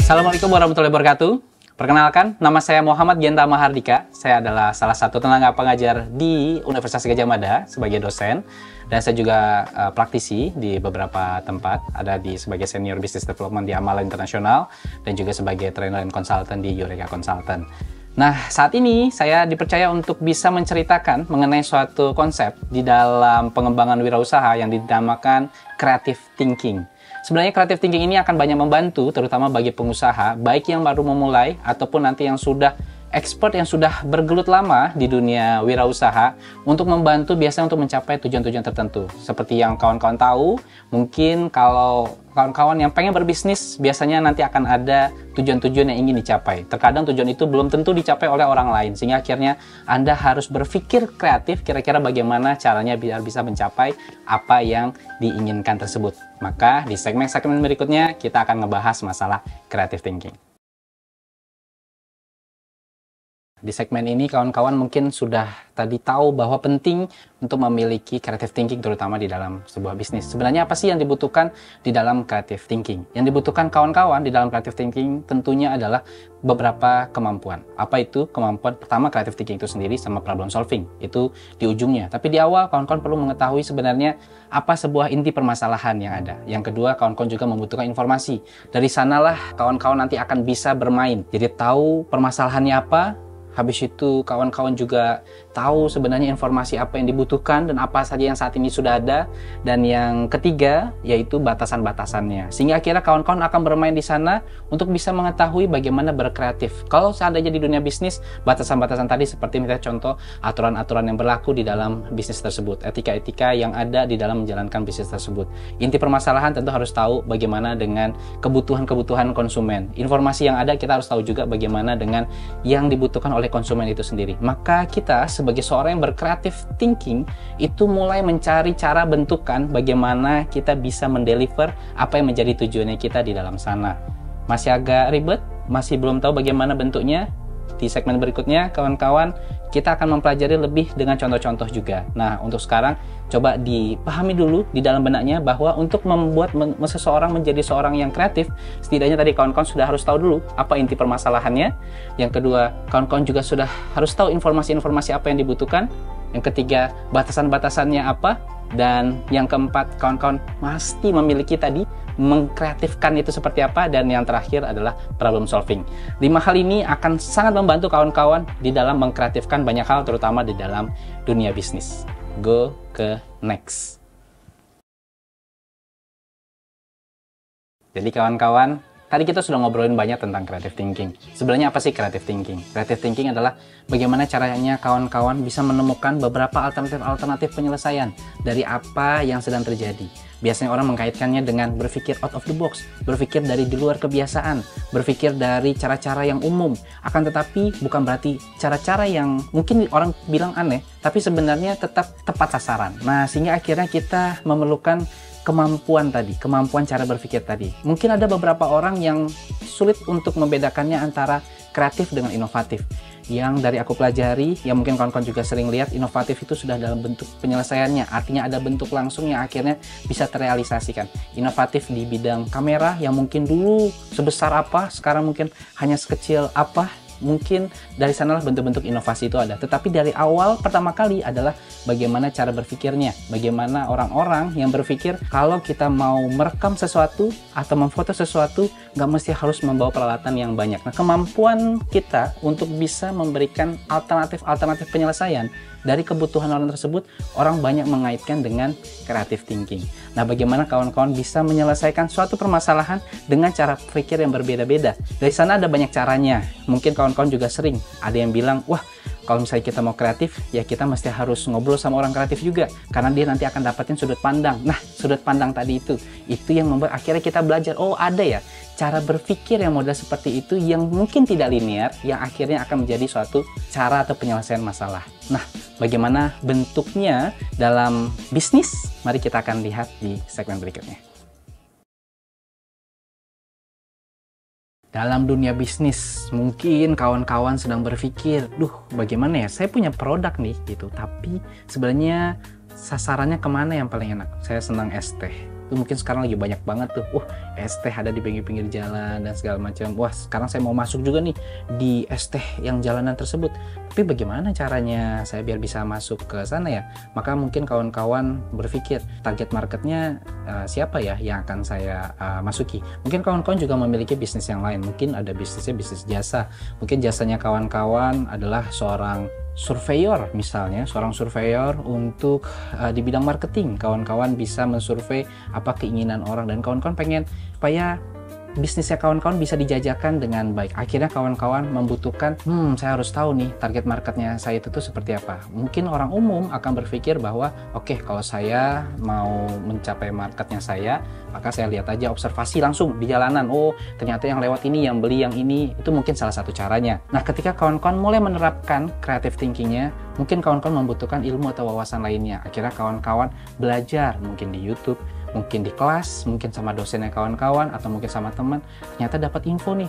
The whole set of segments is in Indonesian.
Assalamualaikum warahmatullahi wabarakatuh. Perkenalkan, nama saya Muhammad Genta Mahardika. Saya adalah salah satu tenaga pengajar di Universitas Gadjah Mada sebagai dosen. Dan saya juga praktisi di beberapa tempat. Ada sebagai Senior Business Development di Amala Internasional dan juga sebagai Trainer and Consultant di Eureka Consultant. Nah, saat ini saya dipercaya untuk bisa menceritakan mengenai suatu konsep di dalam pengembangan wirausaha yang dinamakan Creative Thinking. Sebenarnya creative thinking ini akan banyak membantu, terutama bagi pengusaha, baik yang baru memulai ataupun nanti yang sudah expert, yang sudah bergelut lama di dunia wirausaha, untuk membantu biasanya untuk mencapai tujuan-tujuan tertentu. Seperti yang kawan-kawan tahu, mungkin kalau kawan-kawan yang pengen berbisnis, biasanya nanti akan ada tujuan-tujuan yang ingin dicapai. Terkadang tujuan itu belum tentu dicapai oleh orang lain, sehingga akhirnya Anda harus berpikir kreatif, kira-kira bagaimana caranya biar bisa mencapai apa yang diinginkan tersebut. Maka di segmen-segmen berikutnya, kita akan ngebahas masalah creative thinking. Di segmen ini kawan-kawan mungkin sudah tadi tahu bahwa penting untuk memiliki creative thinking terutama di dalam sebuah bisnis. Sebenarnya apa sih yang dibutuhkan di dalam creative thinking? Yang dibutuhkan kawan-kawan di dalam creative thinking tentunya adalah beberapa kemampuan. Apa itu kemampuan? Pertama, creative thinking itu sendiri sama problem solving. Itu di ujungnya. Tapi di awal kawan-kawan perlu mengetahui sebenarnya apa sebuah inti permasalahan yang ada. Yang kedua, kawan-kawan juga membutuhkan informasi. Dari sanalah kawan-kawan nanti akan bisa bermain. Jadi tahu permasalahannya apa. Habis itu kawan-kawan juga tahu sebenarnya informasi apa yang dibutuhkan dan apa saja yang saat ini sudah ada. Dan yang ketiga yaitu batasan-batasannya. Sehingga akhirnya kawan-kawan akan bermain di sana untuk bisa mengetahui bagaimana berkreatif. Kalau seandainya di dunia bisnis, batasan-batasan tadi seperti misalnya contoh aturan-aturan yang berlaku di dalam bisnis tersebut. Etika-etika yang ada di dalam menjalankan bisnis tersebut. Inti permasalahan tentu harus tahu bagaimana dengan kebutuhan-kebutuhan konsumen. Informasi yang ada kita harus tahu juga bagaimana dengan yang dibutuhkan oleh konsumen itu sendiri. Maka kita sebagai seorang yang bercreative thinking itu mulai mencari cara bentukan bagaimana kita bisa mendeliver apa yang menjadi tujuannya kita di dalam sana. Masih agak ribet? Masih belum tahu bagaimana bentuknya? Di segmen berikutnya kawan-kawan kita akan mempelajari lebih dengan contoh-contoh juga. Nah, untuk sekarang coba dipahami dulu di dalam benaknya bahwa untuk membuat seseorang menjadi seorang yang kreatif, setidaknya tadi kawan-kawan sudah harus tahu dulu apa inti permasalahannya. Yang kedua, kawan-kawan juga sudah harus tahu informasi-informasi apa yang dibutuhkan. Yang ketiga, batasan-batasannya apa. Dan yang keempat, kawan-kawan pasti memiliki tadi mengkreatifkan itu seperti apa. Dan yang terakhir adalah problem solving. 5 hal ini akan sangat membantu kawan-kawan di dalam mengkreatifkan banyak hal, terutama di dalam dunia bisnis. Go ke next. Jadi kawan-kawan, tadi kita sudah ngobrolin banyak tentang creative thinking. Sebenarnya apa sih creative thinking? Creative thinking adalah bagaimana caranya kawan-kawan bisa menemukan beberapa alternatif penyelesaian dari apa yang sedang terjadi. Biasanya orang mengkaitkannya dengan berpikir out of the box, berpikir dari di luar kebiasaan, berpikir dari cara-cara yang umum. Akan tetapi bukan berarti cara-cara yang mungkin orang bilang aneh, tapi sebenarnya tetap tepat sasaran. Nah, sehingga akhirnya kita memerlukan kemampuan tadi, kemampuan cara berpikir tadi. Mungkin ada beberapa orang yang sulit untuk membedakannya antara kreatif dengan inovatif. Yang dari aku pelajari, yang mungkin kawan-kawan juga sering lihat, inovatif itu sudah dalam bentuk penyelesaiannya. Artinya ada bentuk langsung yang akhirnya bisa terrealisasikan. Inovatif di bidang kamera yang mungkin dulu sebesar apa, sekarang mungkin hanya sekecil apa. Mungkin dari sanalah bentuk-bentuk inovasi itu ada. Tetapi dari awal pertama kali adalah bagaimana cara berpikirnya. Bagaimana orang-orang yang berpikir kalau kita mau merekam sesuatu atau memfoto sesuatu nggak mesti harus membawa peralatan yang banyak. Nah, kemampuan kita untuk bisa memberikan alternatif penyelesaian dari kebutuhan orang tersebut, orang banyak mengaitkan dengan creative thinking. Nah, bagaimana kawan-kawan bisa menyelesaikan suatu permasalahan dengan cara pikir yang berbeda-beda. Dari sana ada banyak caranya. Mungkin kawan-kawan juga sering ada yang bilang, wah, kalau misalnya kita mau kreatif, ya kita mesti harus ngobrol sama orang kreatif juga. Karena dia nanti akan dapetin sudut pandang. Nah, sudut pandang tadi itu yang membuat akhirnya kita belajar, oh ada ya cara berpikir yang model seperti itu yang mungkin tidak linear, yang akhirnya akan menjadi suatu cara atau penyelesaian masalah. Nah, bagaimana bentuknya dalam bisnis? Mari kita akan lihat di segmen berikutnya. Dalam dunia bisnis, mungkin kawan-kawan sedang berpikir, duh bagaimana ya, saya punya produk nih gitu, tapi sebenarnya sasarannya kemana yang paling enak? Saya senang es teh. Tuh mungkin sekarang lagi banyak banget tuh, es teh ada di pinggir-pinggir jalan dan segala macam. Wah, sekarang saya mau masuk juga nih di es teh yang jalanan tersebut. Tapi bagaimana caranya saya biar bisa masuk ke sana ya? Maka mungkin kawan-kawan berpikir, target marketnya siapa ya yang akan saya masuki? Mungkin kawan-kawan juga memiliki bisnis yang lain. Mungkin ada bisnisnya bisnis jasa. Mungkin jasanya kawan-kawan adalah seorang surveyor, misalnya seorang surveyor untuk di bidang marketing. Kawan-kawan bisa mensurvei apa keinginan orang, dan kawan-kawan pengen supaya bisnisnya kawan-kawan bisa dijajakan dengan baik. Akhirnya kawan-kawan membutuhkan, saya harus tahu nih target marketnya saya itu tuh seperti apa. Mungkin orang umum akan berpikir bahwa oke, kalau saya mau mencapai marketnya saya, maka saya lihat aja, observasi langsung di jalanan. Oh, ternyata yang lewat ini, yang beli yang ini. Itu mungkin salah satu caranya. Nah, ketika kawan-kawan mulai menerapkan creative thinkingnya, mungkin kawan-kawan membutuhkan ilmu atau wawasan lainnya. Akhirnya kawan-kawan belajar, mungkin di YouTube, mungkin di kelas, mungkin sama dosennya kawan-kawan, atau mungkin sama teman. Ternyata dapat info nih,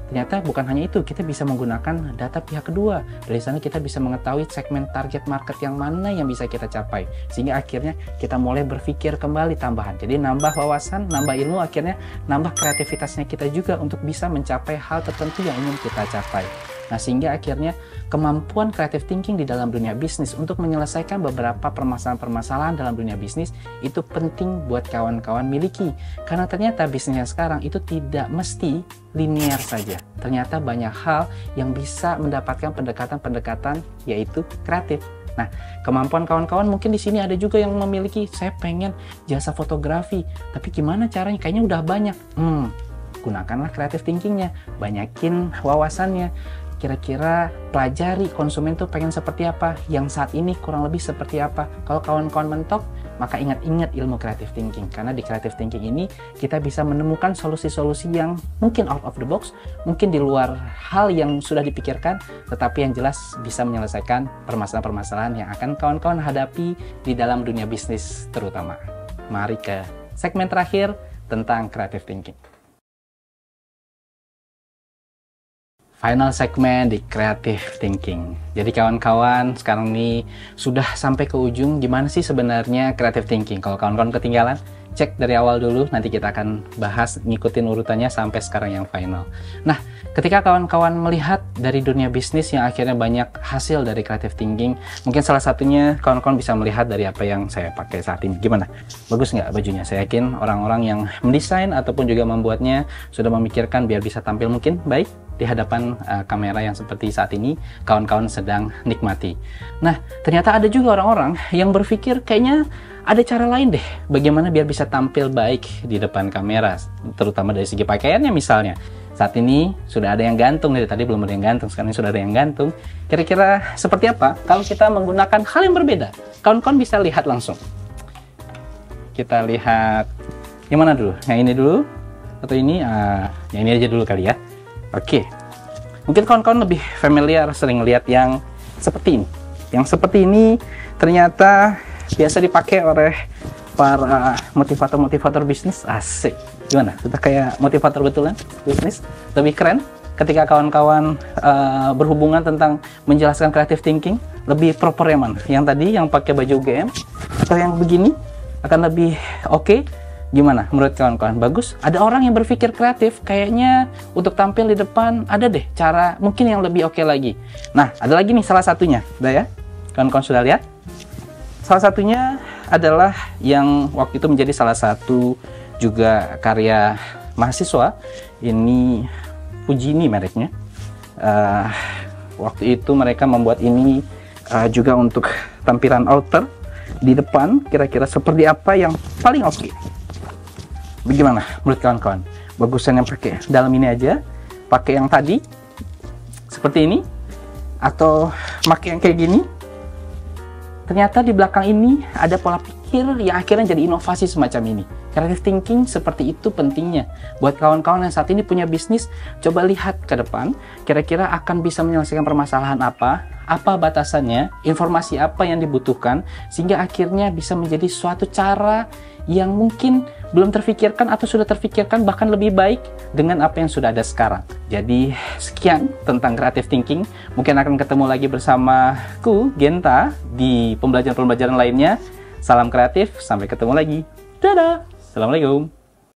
ternyata bukan hanya itu, kita bisa menggunakan data pihak kedua. Dari sana kita bisa mengetahui segmen target market yang mana yang bisa kita capai, sehingga akhirnya kita mulai berpikir kembali tambahan. Jadi nambah wawasan, nambah ilmu, akhirnya nambah kreativitasnya kita juga untuk bisa mencapai hal tertentu yang ingin kita capai. Nah, sehingga akhirnya kemampuan creative thinking di dalam dunia bisnis untuk menyelesaikan beberapa permasalahan-permasalahan dalam dunia bisnis itu penting buat kawan-kawan miliki. Karena ternyata bisnis yang sekarang itu tidak mesti linear saja. Ternyata banyak hal yang bisa mendapatkan pendekatan-pendekatan yaitu kreatif. Nah, kemampuan kawan-kawan mungkin di sini ada juga yang memiliki, saya pengen jasa fotografi, tapi gimana caranya? Kayaknya udah banyak. Gunakanlah creative thinkingnya, banyakin wawasannya. Kira-kira pelajari konsumen tuh pengen seperti apa, yang saat ini kurang lebih seperti apa. Kalau kawan-kawan mentok, maka ingat-ingat ilmu creative thinking. Karena di creative thinking ini kita bisa menemukan solusi-solusi yang mungkin out of the box, mungkin di luar hal yang sudah dipikirkan, tetapi yang jelas bisa menyelesaikan permasalahan-permasalahan yang akan kawan-kawan hadapi di dalam dunia bisnis terutama. Mari ke segmen terakhir tentang creative thinking. Final segmen di creative thinking. Jadi kawan-kawan, sekarang ini sudah sampai ke ujung. Gimana sih sebenarnya creative thinking? Kalau kawan-kawan ketinggalan, cek dari awal dulu. Nanti kita akan bahas, ngikutin urutannya sampai sekarang yang final. Nah, ketika kawan-kawan melihat dari dunia bisnis yang akhirnya banyak hasil dari creative thinking, mungkin salah satunya kawan-kawan bisa melihat dari apa yang saya pakai saat ini. Gimana? Bagus nggak bajunya? Saya yakin orang-orang yang mendesain ataupun juga membuatnya sudah memikirkan biar bisa tampil mungkin baik di hadapan kamera yang seperti saat ini kawan-kawan sedang nikmati. Nah, ternyata ada juga orang-orang yang berpikir kayaknya ada cara lain deh bagaimana biar bisa tampil baik di depan kamera, terutama dari segi pakaiannya misalnya. Saat ini sudah ada yang gantung, dari tadi belum ada yang gantung, sekarang sudah ada yang gantung. Kira-kira seperti apa kalau kita menggunakan hal yang berbeda? Kawan-kawan bisa lihat langsung. Kita lihat yang mana dulu? Yang ini dulu atau ini? Yang ini aja dulu kali ya. Oke, mungkin kawan-kawan lebih familiar sering lihat yang seperti ini. Yang seperti ini ternyata biasa dipakai oleh para motivator-motivator bisnis. Asik. Gimana? Sudah kayak motivator betulan bisnis? Lebih keren ketika kawan-kawan berhubungan tentang menjelaskan creative thinking. Lebih proper yang mana? Yang tadi yang pakai baju UGM atau yang begini akan lebih oke? Gimana menurut kawan-kawan? Bagus? Ada orang yang berpikir kreatif, kayaknya untuk tampil di depan ada deh cara mungkin yang lebih oke lagi. Nah, ada lagi nih salah satunya. Udah ya? Kawan-kawan sudah lihat? Salah satunya adalah yang waktu itu menjadi salah satu juga karya mahasiswa. Ini Fujini mereknya. Waktu itu mereka membuat ini juga untuk tampilan outer di depan. Kira-kira seperti apa yang paling oke? Bagaimana menurut kawan-kawan? Bagusan yang pakai dalam ini aja, pakai yang tadi seperti ini, atau pakai yang kayak gini? Ternyata di belakang ini ada pola pikir yang akhirnya jadi inovasi semacam ini. Creative thinking seperti itu pentingnya. Buat kawan-kawan yang saat ini punya bisnis, coba lihat ke depan, kira-kira akan bisa menyelesaikan permasalahan apa batasannya, informasi apa yang dibutuhkan, sehingga akhirnya bisa menjadi suatu cara yang mungkin belum terfikirkan atau sudah terfikirkan bahkan lebih baik dengan apa yang sudah ada sekarang. Jadi sekian tentang creative thinking. Mungkin akan ketemu lagi bersamaku, Genta, di pembelajaran-pembelajaran lainnya. Salam kreatif, sampai ketemu lagi. Dadah! Assalamualaikum.